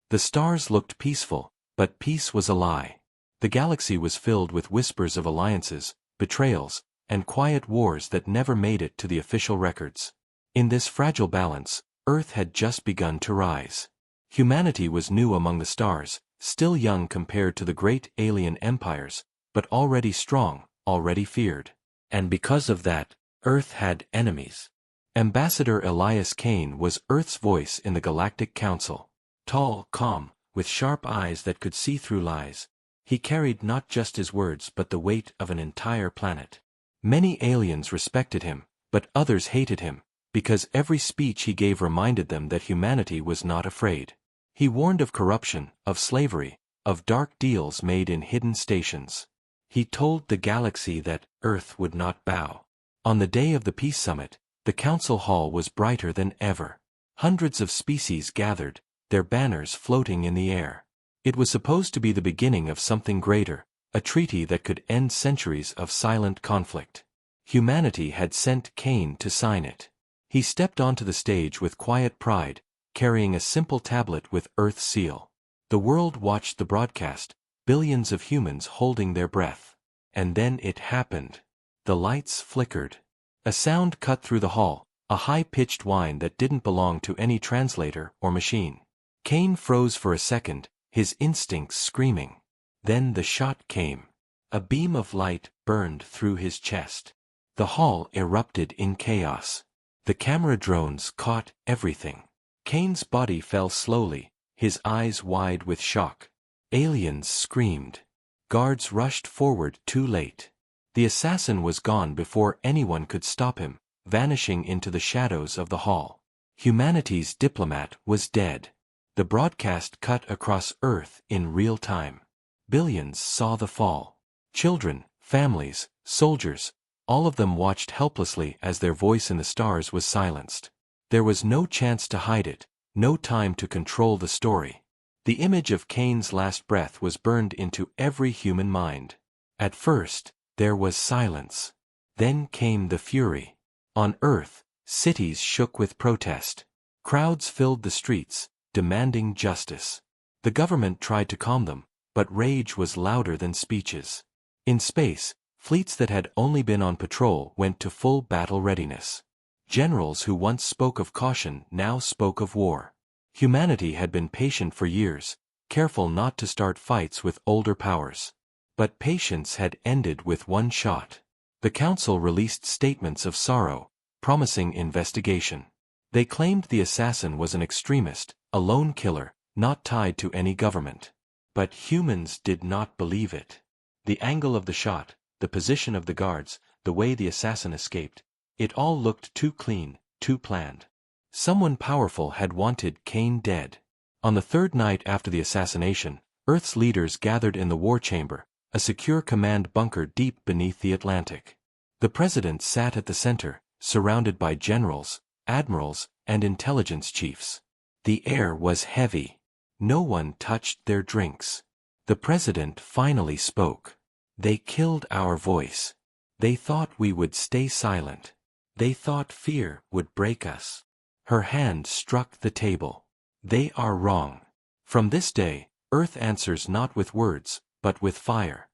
The stars looked peaceful, but peace was a lie. The galaxy was filled with whispers of alliances, betrayals, and quiet wars that never made it to the official records. In this fragile balance, Earth had just begun to rise. Humanity was new among the stars, still young compared to the great alien empires, but already strong, already feared. And because of that, Earth had enemies. Ambassador Elias Kane was Earth's voice in the Galactic Council. Tall, calm, with sharp eyes that could see through lies, he carried not just his words but the weight of an entire planet. Many aliens respected him, but others hated him, because every speech he gave reminded them that humanity was not afraid. He warned of corruption, of slavery, of dark deals made in hidden stations. He told the galaxy that Earth would not bow. On the day of the Peace Summit, the council hall was brighter than ever. Hundreds of species gathered, their banners floating in the air. It was supposed to be the beginning of something greater, a treaty that could end centuries of silent conflict. Humanity had sent Kane to sign it. He stepped onto the stage with quiet pride, carrying a simple tablet with Earth's seal. The world watched the broadcast, billions of humans holding their breath. And then it happened. The lights flickered. A sound cut through the hall, a high-pitched whine that didn't belong to any translator or machine. Kane froze for a second, his instincts screaming. Then the shot came. A beam of light burned through his chest. The hall erupted in chaos. The camera drones caught everything. Kane's body fell slowly, his eyes wide with shock. Aliens screamed. Guards rushed forward too late. The assassin was gone before anyone could stop him, vanishing into the shadows of the hall. Humanity's diplomat was dead. The broadcast cut across Earth in real time. Billions saw the fall. Children, families, soldiers, all of them watched helplessly as their voice in the stars was silenced. There was no chance to hide it, no time to control the story. The image of Kane's last breath was burned into every human mind. At first, there was silence. Then came the fury. On Earth, cities shook with protest. Crowds filled the streets, demanding justice. The government tried to calm them, but rage was louder than speeches. In space, fleets that had only been on patrol went to full battle readiness. Generals who once spoke of caution now spoke of war. Humanity had been patient for years, careful not to start fights with older powers. But patience had ended with one shot. The council released statements of sorrow, promising investigation. They claimed the assassin was an extremist, a lone killer, not tied to any government. But humans did not believe it. The angle of the shot, the position of the guards, the way the assassin escaped, it all looked too clean, too planned. Someone powerful had wanted Kane dead. On the third night after the assassination, Earth's leaders gathered in the war chamber, a secure command bunker deep beneath the Atlantic. The president sat at the center, surrounded by generals, admirals, and intelligence chiefs. The air was heavy. No one touched their drinks. The president finally spoke. They killed our voice. They thought we would stay silent. They thought fear would break us. Her hand struck the table. They are wrong. From this day, Earth answers not with words, but with fire.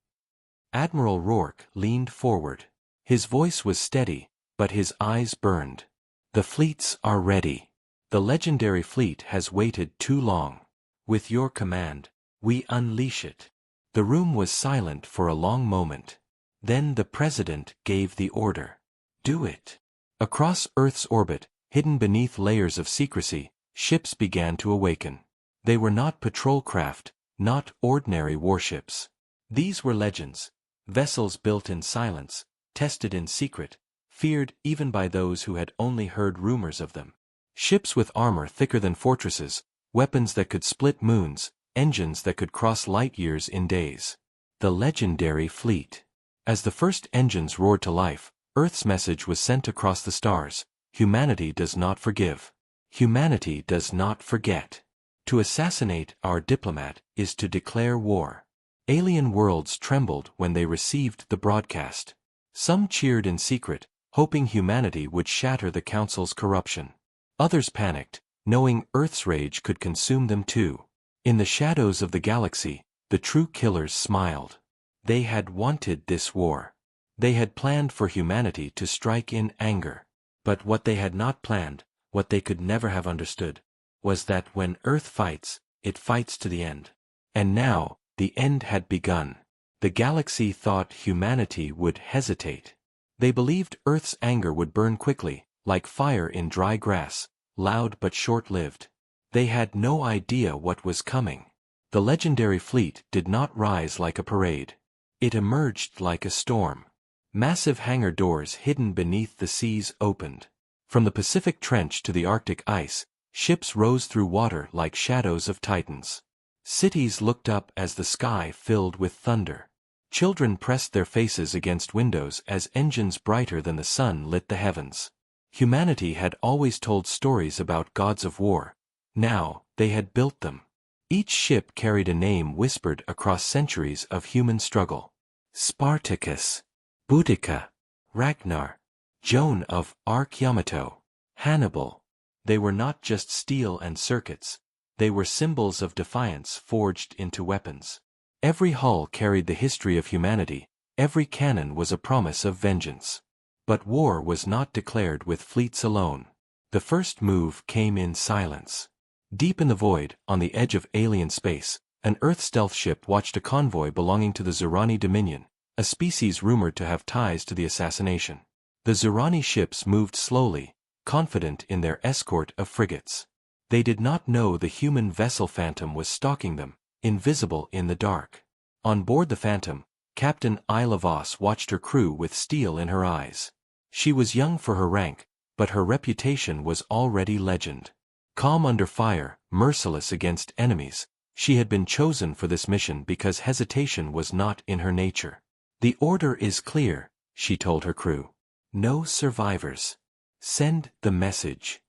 Admiral Rourke leaned forward. His voice was steady, but his eyes burned. The fleets are ready. The legendary fleet has waited too long. With your command, we unleash it. The room was silent for a long moment. Then the president gave the order. Do it. Across Earth's orbit, hidden beneath layers of secrecy, ships began to awaken. They were not patrol craft, not ordinary warships. These were legends, vessels built in silence, tested in secret, feared even by those who had only heard rumors of them. Ships with armor thicker than fortresses, weapons that could split moons, engines that could cross light years in days. The legendary fleet. As the first engines roared to life, Earth's message was sent across the stars: humanity does not forgive. Humanity does not forget. To assassinate our diplomat is to declare war. Alien worlds trembled when they received the broadcast. Some cheered in secret, hoping humanity would shatter the Council's corruption. Others panicked, knowing Earth's rage could consume them too. In the shadows of the galaxy, the true killers smiled. They had wanted this war. They had planned for humanity to strike in anger. But what they had not planned, what they could never have understood, was that when Earth fights, it fights to the end. And now, the end had begun. The galaxy thought humanity would hesitate. They believed Earth's anger would burn quickly, like fire in dry grass, loud but short-lived. They had no idea what was coming. The legendary fleet did not rise like a parade. It emerged like a storm. Massive hangar doors hidden beneath the seas opened. From the Pacific Trench to the Arctic ice, ships rose through water like shadows of titans. Cities looked up as the sky filled with thunder. Children pressed their faces against windows as engines brighter than the sun lit the heavens. Humanity had always told stories about gods of war. Now, they had built them. Each ship carried a name whispered across centuries of human struggle. Spartacus, Boudica, Ragnar, Joan of Arc Yamato, Hannibal. They were not just steel and circuits. They were symbols of defiance forged into weapons. Every hull carried the history of humanity, every cannon was a promise of vengeance. But war was not declared with fleets alone. The first move came in silence. Deep in the void, on the edge of alien space, an Earth stealth ship watched a convoy belonging to the Zurani Dominion, a species rumored to have ties to the assassination. The Zurani ships moved slowly, confident in their escort of frigates. They did not know the human vessel Phantom was stalking them, invisible in the dark. On board the Phantom, Captain Isla Voss watched her crew with steel in her eyes. She was young for her rank, but her reputation was already legend. Calm under fire, merciless against enemies, she had been chosen for this mission because hesitation was not in her nature. "The order is clear," she told her crew. "No survivors. Send the message."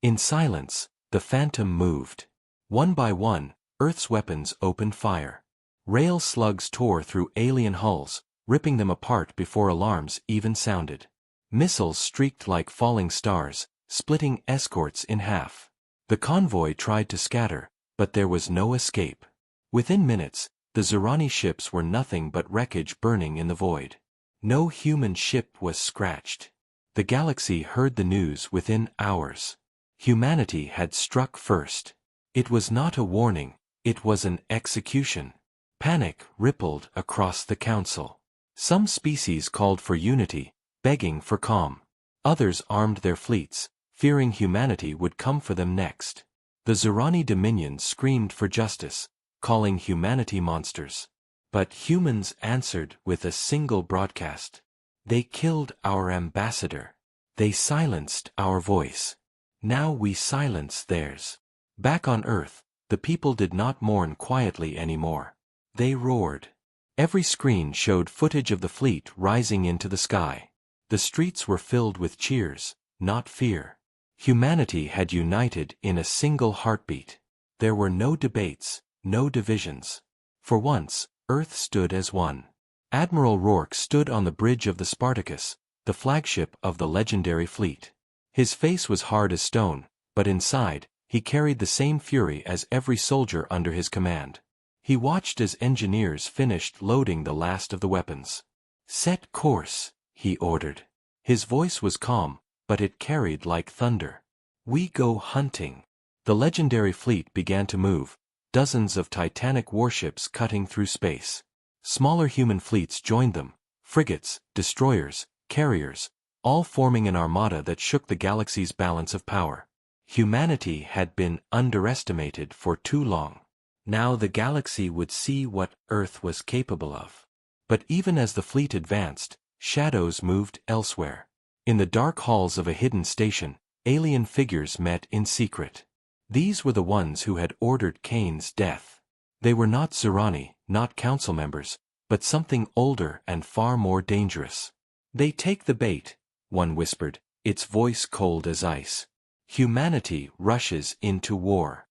In silence, the Phantom moved. One by one, Earth's weapons opened fire. Rail slugs tore through alien hulls, ripping them apart before alarms even sounded. Missiles streaked like falling stars, splitting escorts in half. The convoy tried to scatter, but there was no escape. Within minutes, the Zurani ships were nothing but wreckage burning in the void. No human ship was scratched. The galaxy heard the news within hours. Humanity had struck first. It was not a warning, it was an execution. Panic rippled across the council. Some species called for unity, begging for calm. Others armed their fleets, fearing humanity would come for them next. The Zurani Dominion screamed for justice, calling humanity monsters. But humans answered with a single broadcast. They killed our ambassador. They silenced our voice. Now we silence theirs. Back on Earth, the people did not mourn quietly anymore. They roared. Every screen showed footage of the fleet rising into the sky. The streets were filled with cheers, not fear. Humanity had united in a single heartbeat. There were no debates, no divisions. For once, Earth stood as one. Admiral Rourke stood on the bridge of the Spartacus, the flagship of the legendary fleet. His face was hard as stone, but inside, he carried the same fury as every soldier under his command. He watched as engineers finished loading the last of the weapons. "Set course," he ordered. His voice was calm, but it carried like thunder. "We go hunting." The legendary fleet began to move, dozens of titanic warships cutting through space. Smaller human fleets joined them, frigates, destroyers, carriers, all forming an armada that shook the galaxy's balance of power. Humanity had been underestimated for too long. Now the galaxy would see what Earth was capable of. But even as the fleet advanced, shadows moved elsewhere. In the dark halls of a hidden station, alien figures met in secret. These were the ones who had ordered Kane's death. They were not Zurani, not council members, but something older and far more dangerous. "They take the bait," one whispered, its voice cold as ice. "Humanity rushes into war."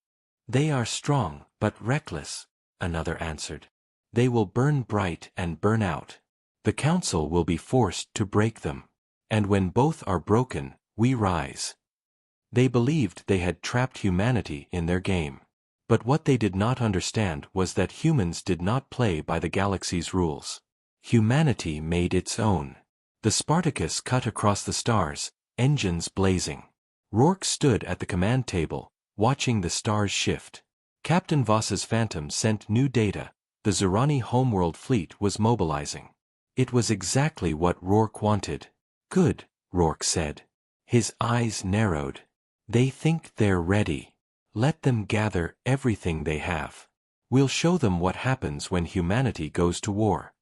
"They are strong, but reckless," another answered. "They will burn bright and burn out. The council will be forced to break them. And when both are broken, we rise." They believed they had trapped humanity in their game. But what they did not understand was that humans did not play by the galaxy's rules. Humanity made its own. The Spartacus cut across the stars, engines blazing. Rourke stood at the command table, watching the stars shift. Captain Voss's Phantom sent new data. The Zerani homeworld fleet was mobilizing. It was exactly what Rourke wanted. Good, Rourke said. His eyes narrowed. They think they're ready. Let them gather everything they have. We'll show them what happens when humanity goes to war.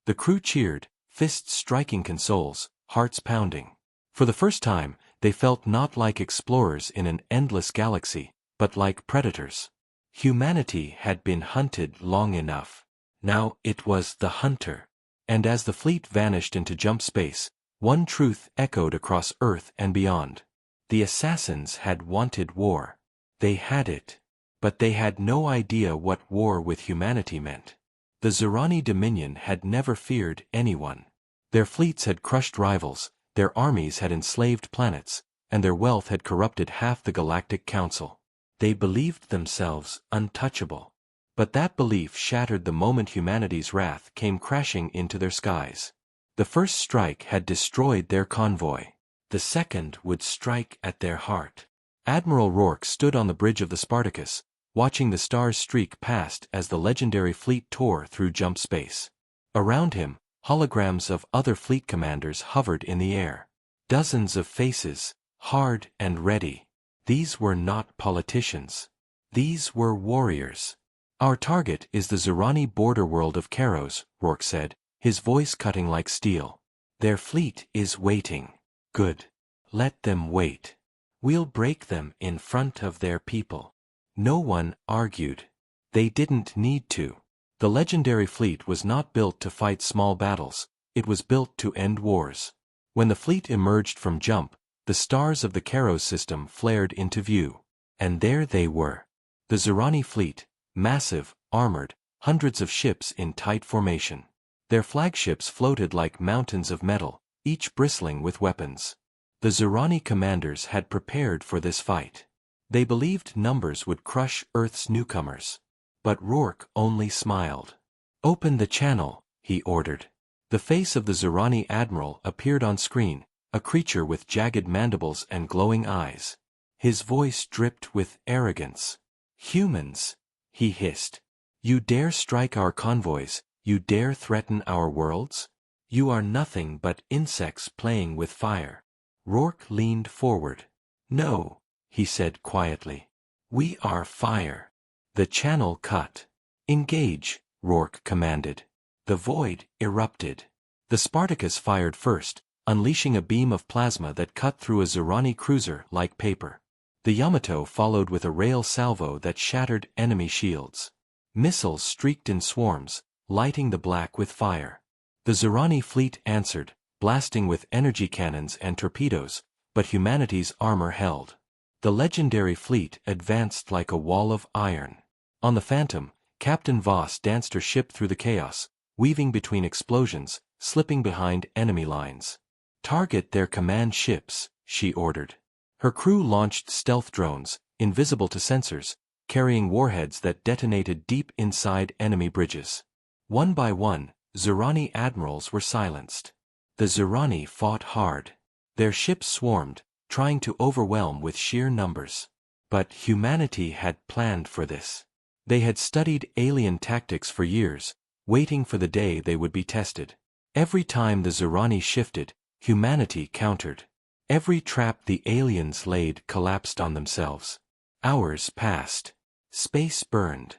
The crew cheered, fists striking consoles, hearts pounding. For the first time, they felt not like explorers in an endless galaxy, but like predators. Humanity had been hunted long enough. Now it was the hunter. And as the fleet vanished into jump space, one truth echoed across Earth and beyond. The assassins had wanted war. They had it. But they had no idea what war with humanity meant. The Zerani Dominion had never feared anyone. Their fleets had crushed rivals, their armies had enslaved planets, and their wealth had corrupted half the Galactic Council. They believed themselves untouchable. But that belief shattered the moment humanity's wrath came crashing into their skies. The first strike had destroyed their convoy. The second would strike at their heart. Admiral Rourke stood on the bridge of the Spartacus, watching the stars streak past as the legendary fleet tore through jump space. Around him, holograms of other fleet commanders hovered in the air. Dozens of faces, hard and ready. These were not politicians. These were warriors. Our target is the Zerani border world of Karos, Rourke said, his voice cutting like steel. Their fleet is waiting. Good. Let them wait. We'll break them in front of their people. No one argued. They didn't need to. The legendary fleet was not built to fight small battles, it was built to end wars. When the fleet emerged from jump, the stars of the Karos system flared into view. And there they were. The Zerani fleet, massive, armored, hundreds of ships in tight formation. Their flagships floated like mountains of metal, each bristling with weapons. The Zerani commanders had prepared for this fight. They believed numbers would crush Earth's newcomers. But Rourke only smiled. Open the channel, he ordered. The face of the Zerani admiral appeared on screen, a creature with jagged mandibles and glowing eyes. His voice dripped with arrogance. Humans, he hissed. You dare strike our convoys, you dare threaten our worlds? You are nothing but insects playing with fire. Rourke leaned forward. No, he said quietly. We are fire. The channel cut. Engage, Rourke commanded. The void erupted. The Spartacus fired first, unleashing a beam of plasma that cut through a Zerani cruiser like paper. The Yamato followed with a rail salvo that shattered enemy shields. Missiles streaked in swarms, lighting the black with fire. The Zerani fleet answered, blasting with energy cannons and torpedoes, but humanity's armor held. The legendary fleet advanced like a wall of iron. On the Phantom, Captain Voss danced her ship through the chaos, weaving between explosions, slipping behind enemy lines. Target their command ships, she ordered. Her crew launched stealth drones, invisible to sensors, carrying warheads that detonated deep inside enemy bridges. One by one, Zerani admirals were silenced. The Zerani fought hard. Their ships swarmed, trying to overwhelm with sheer numbers. But humanity had planned for this. They had studied alien tactics for years, waiting for the day they would be tested. Every time the Zerani shifted, humanity countered. Every trap the aliens laid collapsed on themselves. Hours passed. Space burned.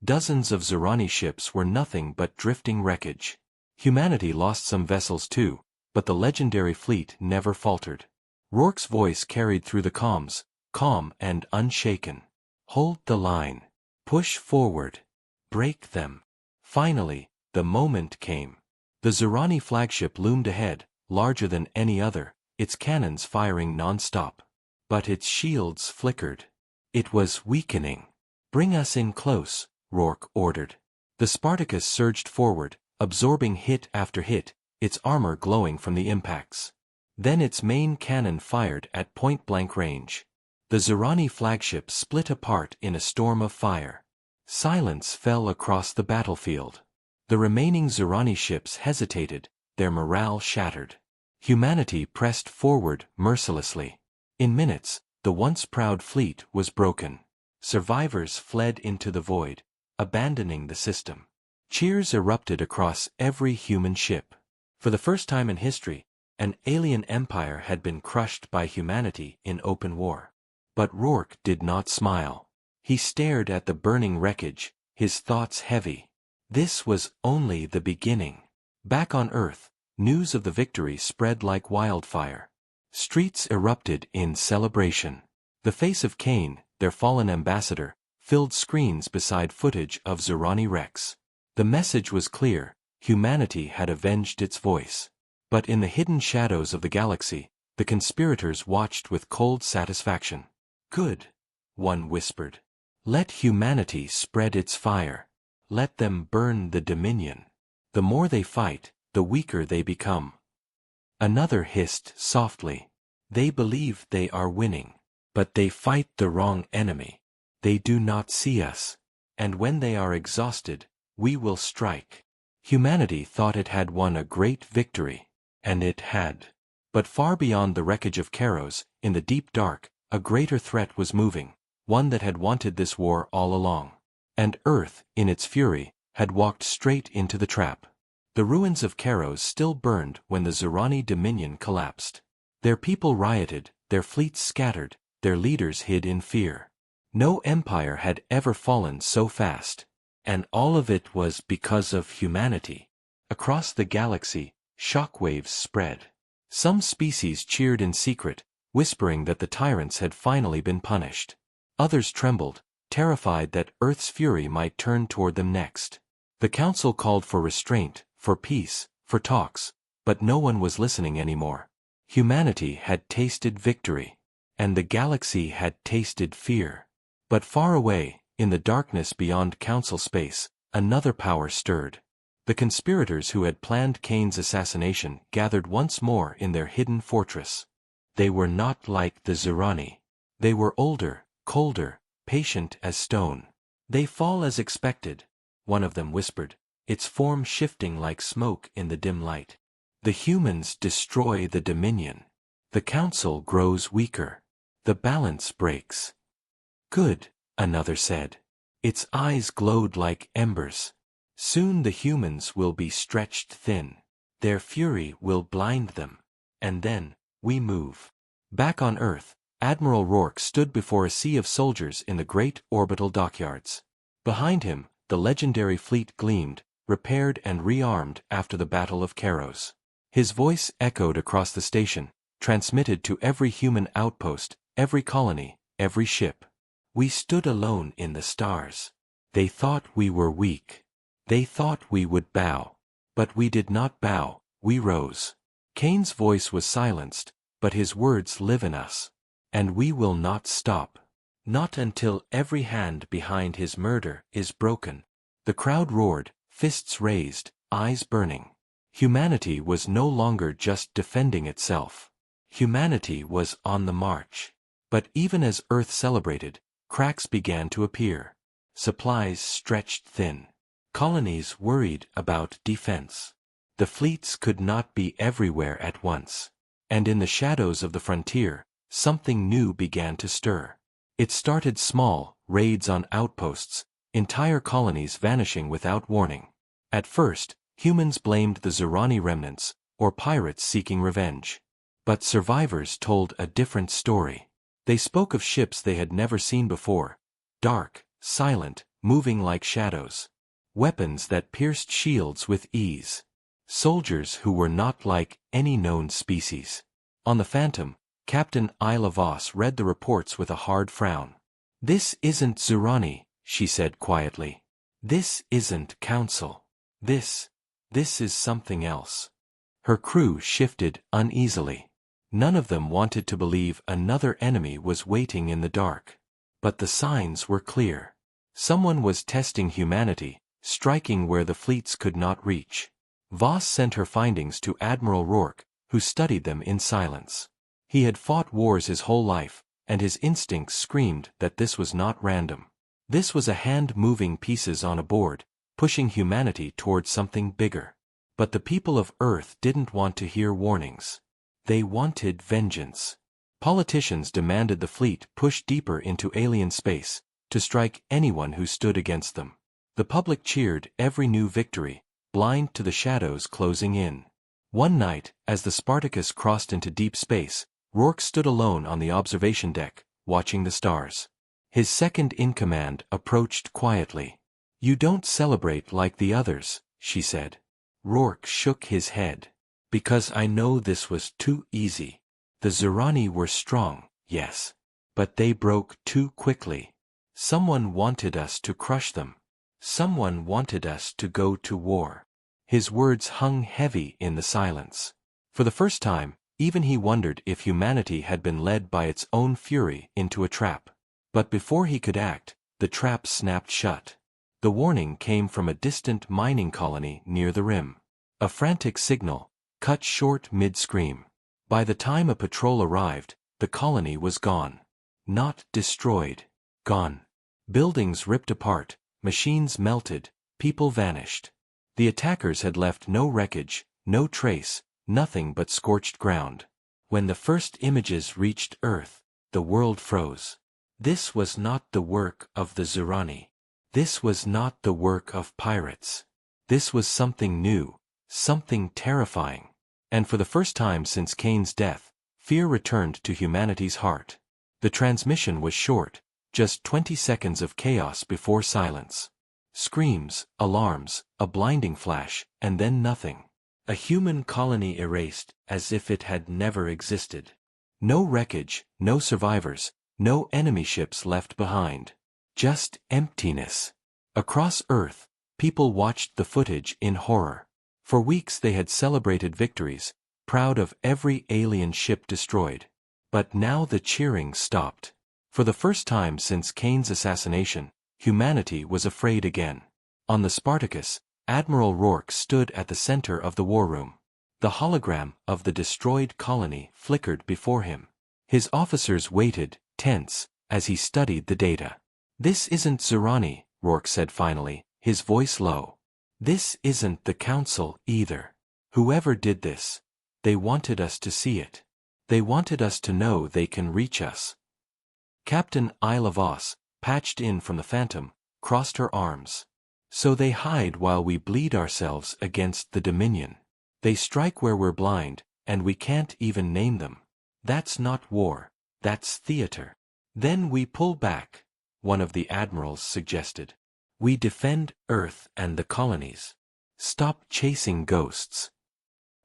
Dozens of Zerani ships were nothing but drifting wreckage. Humanity lost some vessels too, but the legendary fleet never faltered. Rourke's voice carried through the comms, calm and unshaken. Hold the line. Push forward. Break them. Finally, the moment came. The Zerani flagship loomed ahead, larger than any other, its cannons firing non-stop. But its shields flickered. It was weakening. Bring us in close, Rourke ordered. The Spartacus surged forward, absorbing hit after hit, its armor glowing from the impacts. Then its main cannon fired at point-blank range. The Zerani flagship split apart in a storm of fire. Silence fell across the battlefield. The remaining Zerani ships hesitated, their morale shattered. Humanity pressed forward mercilessly. In minutes, the once proud fleet was broken. Survivors fled into the void, abandoning the system. Cheers erupted across every human ship. For the first time in history, an alien empire had been crushed by humanity in open war. But Rourke did not smile. He stared at the burning wreckage, his thoughts heavy. This was only the beginning. Back on Earth, news of the victory spread like wildfire. Streets erupted in celebration. The face of Kane, their fallen ambassador, filled screens beside footage of Zerani wrecks. The message was clear: humanity had avenged its voice. But in the hidden shadows of the galaxy, the conspirators watched with cold satisfaction. "Good," one whispered. "Let humanity spread its fire. Let them burn the Dominion. The more they fight, the weaker they become." Another hissed softly. "They believe they are winning. But they fight the wrong enemy. They do not see us. And when they are exhausted, we will strike." Humanity thought it had won a great victory. And it had. But far beyond the wreckage of Kairos, in the deep dark, a greater threat was moving, one that had wanted this war all along. And Earth, in its fury, had walked straight into the trap. The ruins of Kairos still burned when the Zerani Dominion collapsed. Their people rioted, their fleets scattered, their leaders hid in fear. No empire had ever fallen so fast. And all of it was because of humanity. Across the galaxy, shockwaves spread. Some species cheered in secret, whispering that the tyrants had finally been punished. Others trembled, terrified that Earth's fury might turn toward them next. The council called for restraint, for peace, for talks, but no one was listening anymore. Humanity had tasted victory, and the galaxy had tasted fear. But far away, in the darkness beyond council space, another power stirred. The conspirators who had planned Kane's assassination gathered once more in their hidden fortress. They were not like the Zerani. They were older, colder, patient as stone. "They fall as expected," one of them whispered, its form shifting like smoke in the dim light. "The humans destroy the Dominion. The council grows weaker. The balance breaks." "Good," another said. Its eyes glowed like embers. "Soon the humans will be stretched thin. Their fury will blind them. And then, we move." Back on Earth, Admiral Rourke stood before a sea of soldiers in the great orbital dockyards. Behind him, the legendary fleet gleamed, repaired and rearmed after the Battle of Kairos. His voice echoed across the station, transmitted to every human outpost, every colony, every ship. "We stood alone in the stars. They thought we were weak. They thought we would bow. But we did not bow, we rose. Kane's voice was silenced, but his words live in us. And we will not stop. Not until every hand behind his murder is broken." The crowd roared, fists raised, eyes burning. Humanity was no longer just defending itself. Humanity was on the march. But even as Earth celebrated, cracks began to appear. Supplies stretched thin. Colonies worried about defense. The fleets could not be everywhere at once. And in the shadows of the frontier, something new began to stir. It started small, raids on outposts, entire colonies vanishing without warning. At first, humans blamed the Zerani remnants, or pirates seeking revenge. But survivors told a different story. They spoke of ships they had never seen before, dark, silent, moving like shadows. Weapons that pierced shields with ease. Soldiers who were not like any known species. On the Phantom, Captain Isla Voss read the reports with a hard frown. "This isn't Zerani," she said quietly. "This isn't Council. This is something else." Her crew shifted uneasily. None of them wanted to believe another enemy was waiting in the dark. But the signs were clear. Someone was testing humanity, striking where the fleets could not reach. Voss sent her findings to Admiral Rourke, who studied them in silence. He had fought wars his whole life, and his instincts screamed that this was not random. This was a hand moving pieces on a board, pushing humanity towards something bigger. But the people of Earth didn't want to hear warnings. They wanted vengeance. Politicians demanded the fleet push deeper into alien space, to strike anyone who stood against them. The public cheered every new victory, blind to the shadows closing in. One night, as the Spartacus crossed into deep space, Rourke stood alone on the observation deck, watching the stars. His second-in-command approached quietly. "You don't celebrate like the others," she said. Rourke shook his head. "Because I know this was too easy. The Zirani were strong, yes. But they broke too quickly. Someone wanted us to crush them. Someone wanted us to go to war." His words hung heavy in the silence. For the first time, even he wondered if humanity had been led by its own fury into a trap. But before he could act, the trap snapped shut. The warning came from a distant mining colony near the rim. A frantic signal, cut short mid-scream. By the time a patrol arrived, the colony was gone. Not destroyed. Gone. Buildings ripped apart, machines melted, people vanished. The attackers had left no wreckage, no trace, nothing but scorched ground. When the first images reached Earth, the world froze. This was not the work of the Zirani. This was not the work of pirates. This was something new, something terrifying. And for the first time since Kane's death, fear returned to humanity's heart. The transmission was short, just 20 seconds of chaos before silence. Screams, alarms, a blinding flash, and then nothing. A human colony erased, as if it had never existed. No wreckage, no survivors, no enemy ships left behind. Just emptiness. Across Earth, people watched the footage in horror. For weeks they had celebrated victories, proud of every alien ship destroyed. But now the cheering stopped. For the first time since Kane's assassination, humanity was afraid again. On the Spartacus, Admiral Rourke stood at the center of the war room. The hologram of the destroyed colony flickered before him. His officers waited, tense, as he studied the data. "This isn't Zirani," Rourke said finally, his voice low. "This isn't the Council either. Whoever did this, they wanted us to see it. They wanted us to know they can reach us." Captain Isla Voss, patched in from the Phantom, crossed her arms. "So they hide while we bleed ourselves against the Dominion. They strike where we're blind, and we can't even name them. That's not war, that's theater. Then we pull back," one of the admirals suggested. "We defend Earth and the colonies. Stop chasing ghosts."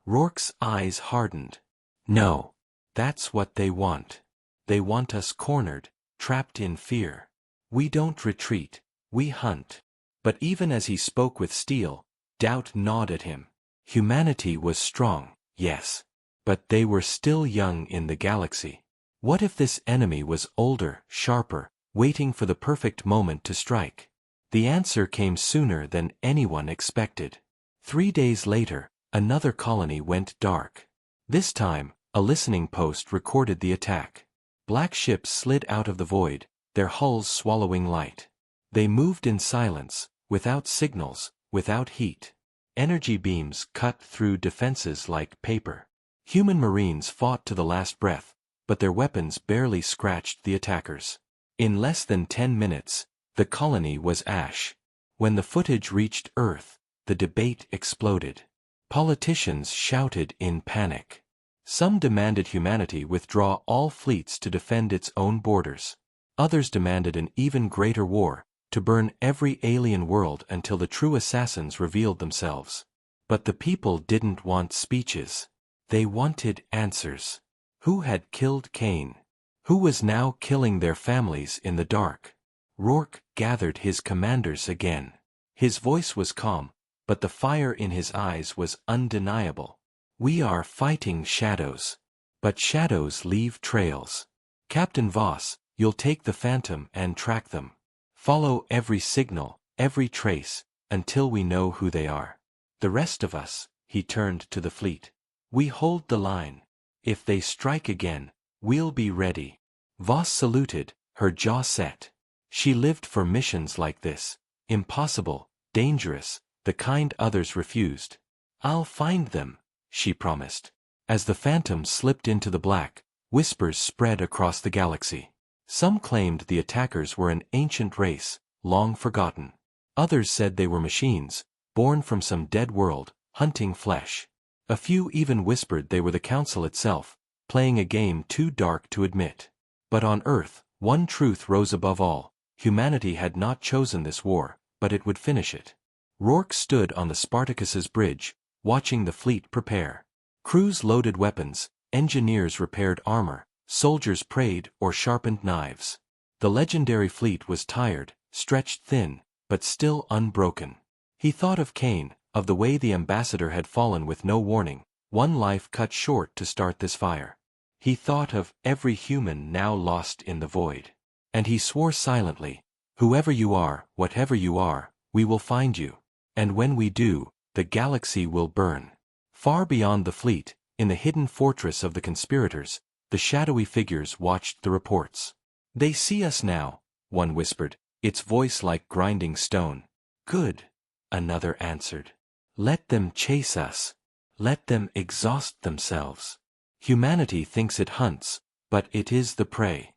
Rourke's eyes hardened. "No. That's what they want. They want us cornered, trapped in fear. We don't retreat, we hunt." But even as he spoke with steel, doubt gnawed at him. Humanity was strong, yes. But they were still young in the galaxy. What if this enemy was older, sharper, waiting for the perfect moment to strike? The answer came sooner than anyone expected. 3 days later, another colony went dark. This time, a listening post recorded the attack. Black ships slid out of the void, their hulls swallowing light. They moved in silence, without signals, without heat. Energy beams cut through defenses like paper. Human marines fought to the last breath, but their weapons barely scratched the attackers. In less than 10 minutes, the colony was ash. When the footage reached Earth, the debate exploded. Politicians shouted in panic. Some demanded humanity withdraw all fleets to defend its own borders. Others demanded an even greater war, to burn every alien world until the true assassins revealed themselves. But the people didn't want speeches. They wanted answers. Who had killed Kane? Who was now killing their families in the dark? Rourke gathered his commanders again. His voice was calm, but the fire in his eyes was undeniable. "We are fighting shadows. But shadows leave trails. Captain Voss, you'll take the Phantom and track them. Follow every signal, every trace, until we know who they are. The rest of us," he turned to the fleet, "we hold the line. If they strike again, we'll be ready. Voss saluted, her jaw set. She lived for missions like this. Impossible, dangerous, the kind others refused. "I'll find them," she promised. As the Phantom slipped into the black, whispers spread across the galaxy. Some claimed the attackers were an ancient race, long forgotten. Others said they were machines, born from some dead world, hunting flesh. A few even whispered they were the Council itself, playing a game too dark to admit. But on Earth, one truth rose above all: humanity had not chosen this war, but it would finish it. Rourke stood on the Spartacus's bridge, watching the fleet prepare. Crews loaded weapons, engineers repaired armor, soldiers prayed or sharpened knives. The legendary fleet was tired, stretched thin, but still unbroken. He thought of Kane, of the way the ambassador had fallen with no warning, one life cut short to start this fire. He thought of every human now lost in the void. And he swore silently, "Whoever you are, whatever you are, we will find you. And when we do, the galaxy will burn." Far beyond the fleet, in the hidden fortress of the conspirators, the shadowy figures watched the reports. "They see us now," one whispered, its voice like grinding stone. "Good," another answered. "Let them chase us. Let them exhaust themselves. Humanity thinks it hunts, but it is the prey."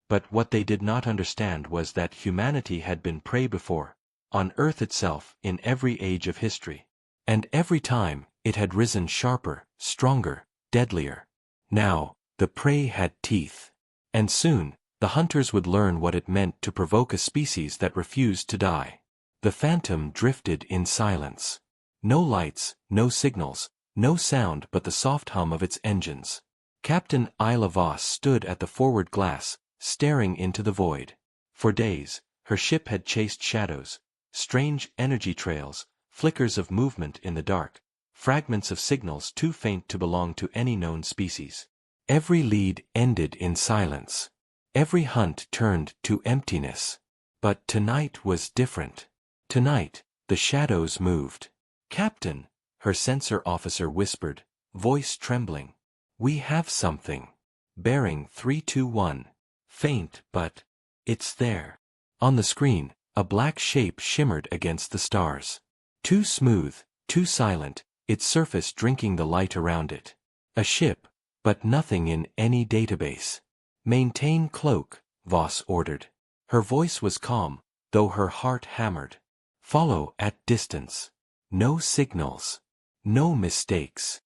But what they did not understand was that humanity had been prey before, on Earth itself, in every age of history. And every time, it had risen sharper, stronger, deadlier. Now, the prey had teeth. And soon, the hunters would learn what it meant to provoke a species that refused to die. The Phantom drifted in silence. No lights, no signals, no sound but the soft hum of its engines. Captain Isla Voss stood at the forward glass, staring into the void. For days, her ship had chased shadows, strange energy trails, flickers of movement in the dark, fragments of signals too faint to belong to any known species. Every lead ended in silence. Every hunt turned to emptiness. But tonight was different. Tonight, the shadows moved. "Captain," her sensor officer whispered, voice trembling. "We have something. Bearing 321. Faint, but it's there." On the screen, a black shape shimmered against the stars. Too smooth, too silent, its surface drinking the light around it. A ship, but nothing in any database. "Maintain cloak," Voss ordered. Her voice was calm, though her heart hammered. "Follow at distance. No signals. No mistakes."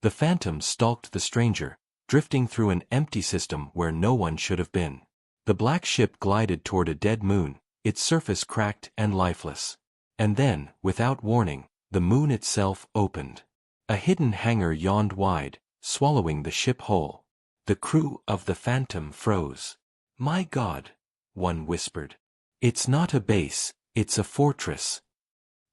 The Phantom stalked the stranger, drifting through an empty system where no one should have been. The black ship glided toward a dead moon, its surface cracked and lifeless. And then, without warning, the moon itself opened. A hidden hangar yawned wide, swallowing the ship whole. The crew of the Phantom froze. "My God," one whispered. "It's not a base, it's a fortress."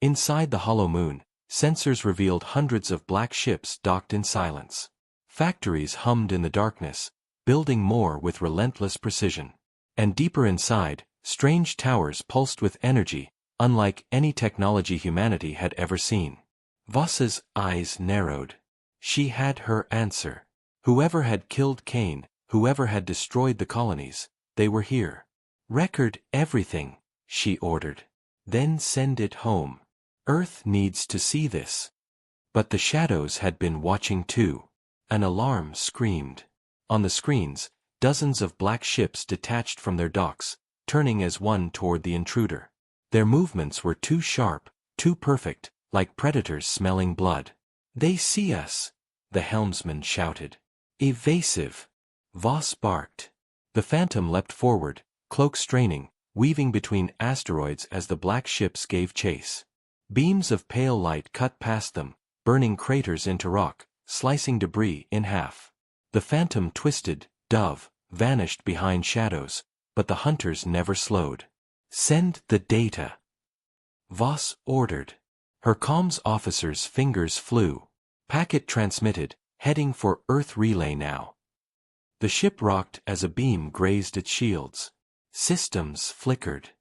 Inside the hollow moon, sensors revealed hundreds of black ships docked in silence. Factories hummed in the darkness, building more with relentless precision. And deeper inside, strange towers pulsed with energy, unlike any technology humanity had ever seen. Voss's eyes narrowed. She had her answer. Whoever had killed Kane, whoever had destroyed the colonies, they were here. "Record everything," she ordered. "Then send it home. Earth needs to see this." But the shadows had been watching too. An alarm screamed. On the screens, dozens of black ships detached from their docks, turning as one toward the intruder. Their movements were too sharp, too perfect, like predators smelling blood. "They see us," the helmsman shouted. "Evasive," Voss barked. The Phantom leapt forward, cloak straining, weaving between asteroids as the black ships gave chase. Beams of pale light cut past them, burning craters into rock, slicing debris in half. The Phantom twisted, dove, vanished behind shadows, but the hunters never slowed. "Send the data," Voss ordered. Her comms officer's fingers flew. Packet transmitted, heading for Earth relay now. The ship rocked as a beam grazed its shields. Systems flickered.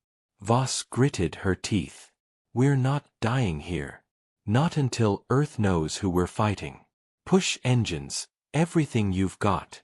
Voss gritted her teeth. "We're not dying here. Not until Earth knows who we're fighting. Push engines, everything you've got."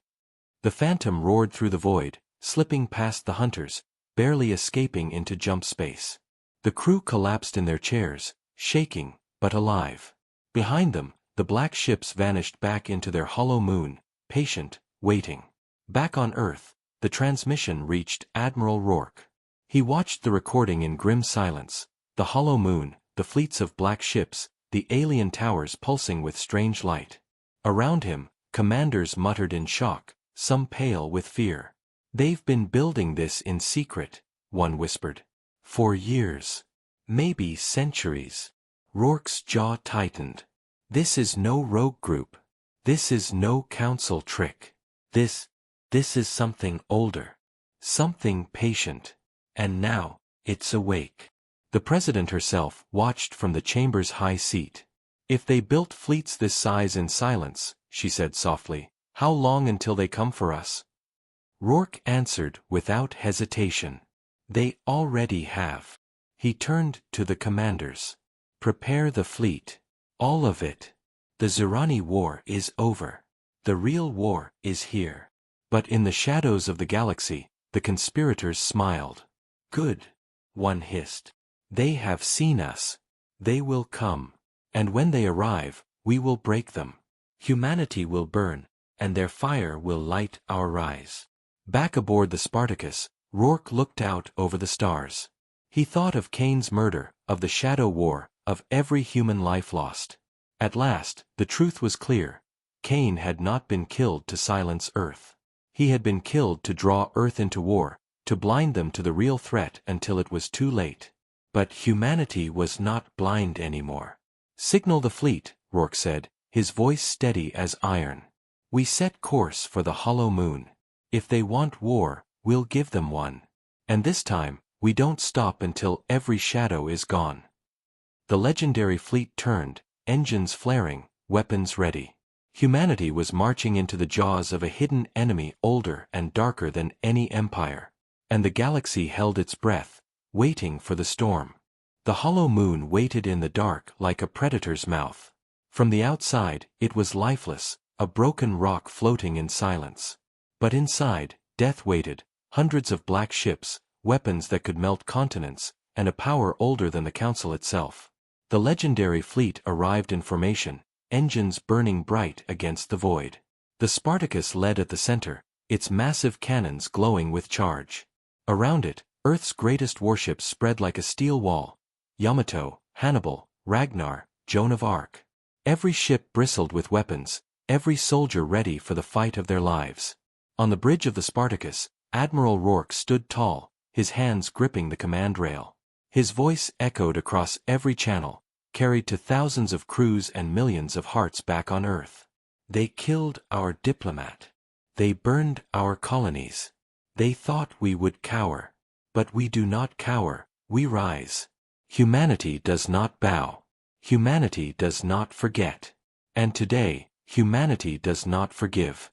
The Phantom roared through the void, slipping past the hunters, barely escaping into jump space. The crew collapsed in their chairs, shaking, but alive. Behind them, the black ships vanished back into their hollow moon, patient, waiting. Back on Earth, the transmission reached Admiral Rourke. He watched the recording in grim silence, the hollow moon, the fleets of black ships, the alien towers pulsing with strange light. Around him, commanders muttered in shock, some pale with fear. "They've been building this in secret," one whispered. "For years. Maybe centuries." Rourke's jaw tightened. "This is no rogue group. This is no council trick. This is something older. Something patient. And now, it's awake." The President herself watched from the chamber's high seat. "If they built fleets this size in silence," she said softly, "how long until they come for us?" Rourke answered without hesitation. "They already have." He turned to the commanders. "Prepare the fleet. All of it. The Zirani War is over. The real war is here." But in the shadows of the galaxy, the conspirators smiled. "Good," one hissed. "They have seen us. They will come. And when they arrive, we will break them. Humanity will burn, and their fire will light our rise." Back aboard the Spartacus, Rourke looked out over the stars. He thought of Kane's murder, of the Shadow War, of every human life lost. At last, the truth was clear. Kane had not been killed to silence Earth. He had been killed to draw Earth into war, to blind them to the real threat until it was too late. But humanity was not blind anymore. "Signal the fleet," Rourke said, his voice steady as iron. "We set course for the hollow moon. If they want war, we'll give them one. And this time, we don't stop until every shadow is gone." The legendary fleet turned, engines flaring, weapons ready. Humanity was marching into the jaws of a hidden enemy older and darker than any empire. And the galaxy held its breath, waiting for the storm. The hollow moon waited in the dark like a predator's mouth. From the outside, it was lifeless, a broken rock floating in silence. But inside, death waited, hundreds of black ships, weapons that could melt continents, and a power older than the Council itself. The legendary fleet arrived in formation, engines burning bright against the void. The Spartacus led at the center, its massive cannons glowing with charge. Around it, Earth's greatest warships spread like a steel wall: Yamato, Hannibal, Ragnar, Joan of Arc. Every ship bristled with weapons, every soldier ready for the fight of their lives. On the bridge of the Spartacus, Admiral Rourke stood tall, his hands gripping the command rail. His voice echoed across every channel, carried to thousands of crews and millions of hearts back on Earth. "They killed our diplomat. They burned our colonies. They thought we would cower. But we do not cower, we rise. Humanity does not bow. Humanity does not forget. And today, humanity does not forgive."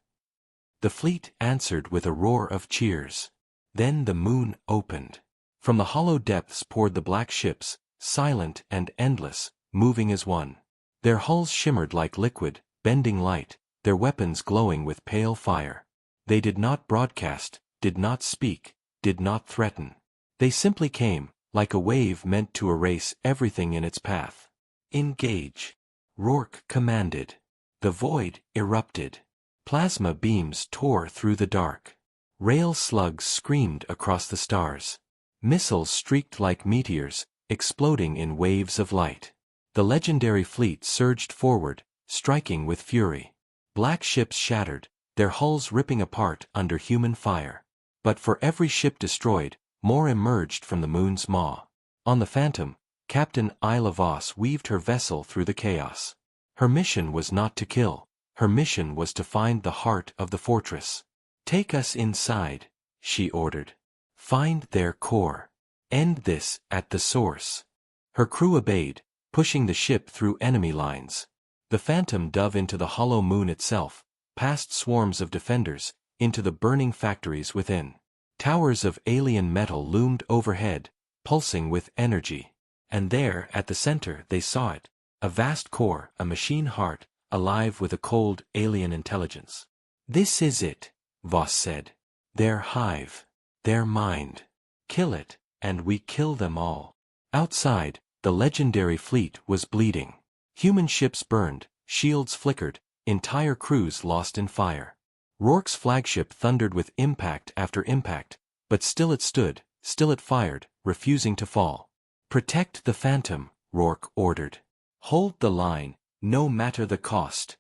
The fleet answered with a roar of cheers. Then the moon opened. From the hollow depths poured the black ships, silent and endless, moving as one. Their hulls shimmered like liquid, bending light, their weapons glowing with pale fire. They did not broadcast, did not speak, did not threaten. They simply came, like a wave meant to erase everything in its path. "Engage," Rourke commanded. The void erupted. Plasma beams tore through the dark. Rail slugs screamed across the stars. Missiles streaked like meteors, exploding in waves of light. The legendary fleet surged forward, striking with fury. Black ships shattered, their hulls ripping apart under human fire. But for every ship destroyed, more emerged from the moon's maw. On the Phantom, Captain Isla Voss weaved her vessel through the chaos. Her mission was not to kill, her mission was to find the heart of the fortress. "Take us inside," she ordered. "Find their core. End this at the source." Her crew obeyed, pushing the ship through enemy lines. The Phantom dove into the hollow moon itself, past swarms of defenders, into the burning factories within. Towers of alien metal loomed overhead, pulsing with energy. And there, at the center, they saw it, a vast core, a machine heart, alive with a cold, alien intelligence. "This is it," Voss said. Their hive. Their mind. Kill it, and we kill them all. Outside, the legendary fleet was bleeding. Human ships burned, shields flickered, entire crews lost in fire. Rourke's flagship thundered with impact after impact, but still it stood, still it fired, refusing to fall. Protect the Phantom, Rourke ordered. Hold the line, no matter the cost.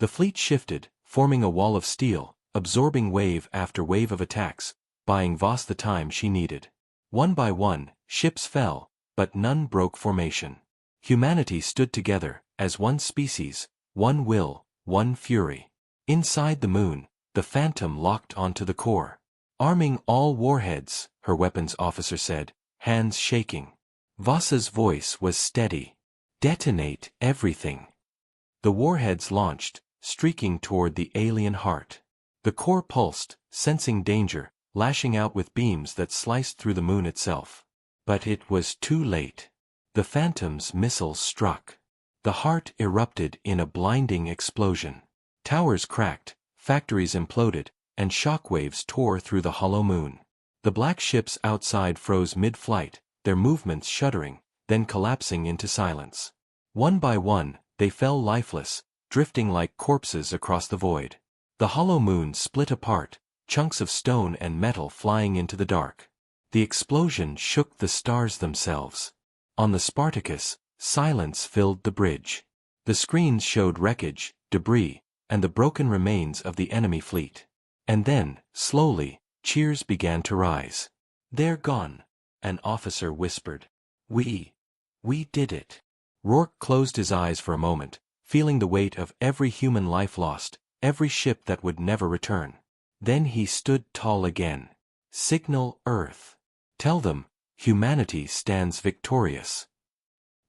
The fleet shifted, forming a wall of steel, absorbing wave after wave of attacks, buying Voss the time she needed. One by one, ships fell, but none broke formation. Humanity stood together, as one species, one will, one fury. Inside the moon, the Phantom locked onto the core. Arming all warheads, her weapons officer said, hands shaking. Voss's voice was steady. Detonate everything. The warheads launched, streaking toward the alien heart. The core pulsed, sensing danger, lashing out with beams that sliced through the moon itself. But it was too late. The Phantom's missiles struck. The heart erupted in a blinding explosion. Towers cracked, factories imploded, and shockwaves tore through the hollow moon. The black ships outside froze mid-flight, their movements shuddering, then collapsing into silence. One by one, they fell lifeless, drifting like corpses across the void. The hollow moon split apart, chunks of stone and metal flying into the dark. The explosion shook the stars themselves. On the Spartacus, silence filled the bridge. The screens showed wreckage, debris, and the broken remains of the enemy fleet. And then, slowly, cheers began to rise. They're gone, an officer whispered. We did it. Rourke closed his eyes for a moment, feeling the weight of every human life lost, every ship that would never return. Then he stood tall again. Signal Earth. Tell them, humanity stands victorious.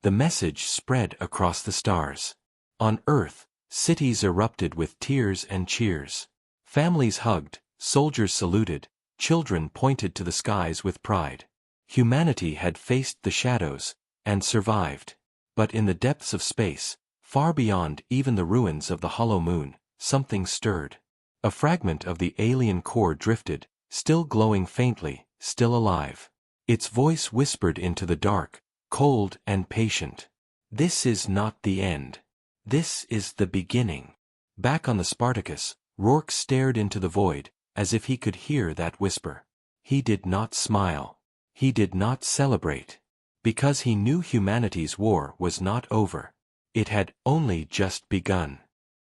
The message spread across the stars. On Earth, cities erupted with tears and cheers. Families hugged, soldiers saluted, children pointed to the skies with pride. Humanity had faced the shadows, and survived. But in the depths of space, far beyond even the ruins of the hollow moon, something stirred. A fragment of the alien core drifted, still glowing faintly, still alive. Its voice whispered into the dark, cold and patient. This is not the end. This is the beginning. Back on the Spartacus, Rourke stared into the void, as if he could hear that whisper. He did not smile. He did not celebrate. Because he knew humanity's war was not over. It had only just begun.